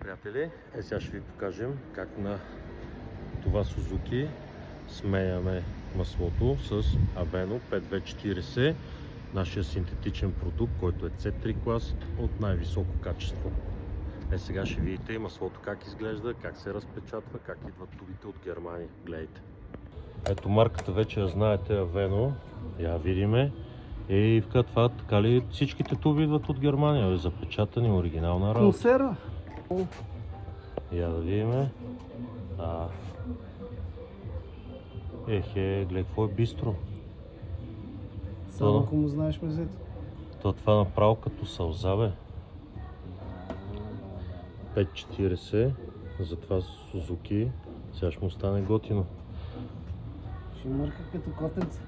приятели! Сега ще ви покажем как на това Сузуки сменяме маслото с Aveno 5V40, нашия синтетичен продукт, който е C3 клас от най-високо качество. Сега ще видите маслото как изглежда, как се разпечатва, как идват тубите от Германия. Гледайте. Ето марката вече я знаете, Aveno. Я видиме. И в това така ли всичките туби идват от Германия? Запечатани, оригинална работа. Консерва. Я да видиме. Гледай, какво е бистро. Само ако му знаеш мезето. Това направо като сълза, бе. 540, затова Сузуки. Сега ще му стане готино. Ще мърка като котенце.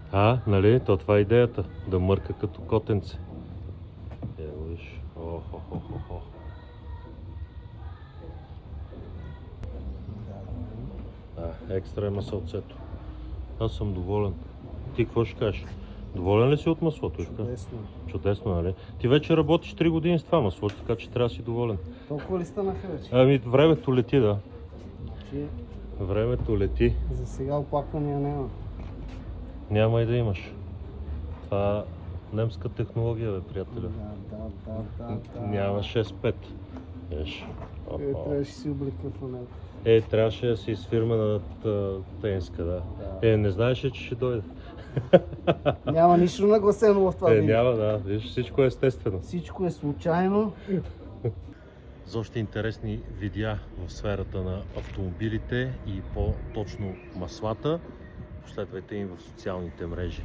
Нали? Това е идеята. Да мърка като котенце. Ево виж. Охо. Екстра е масълцето. Аз съм доволен. Ти какво ще кажеш? Доволен ли си от маслото? Чудесно. Чудесно, нали? Ти вече работиш 3 години с това масло, така че трябва да си доволен. Толкова ли станаха вече? Времето лети, да. Че Времето лети. за сега оплаквания няма. Няма и да имаш. Това немска технология, бе, приятеля. Да. Няма 6-5. Виж. Трябваше да си облека фанелка. Трябваше да си изфирмената тенска, да. Не знаеше, че ще дойде. Няма нищо нагласено в това видео. Няма, да. Виж, всичко е естествено. Всичко е случайно. За още интересни видеа в сферата на автомобилите и по-точно маслата, последвайте им в социалните мрежи.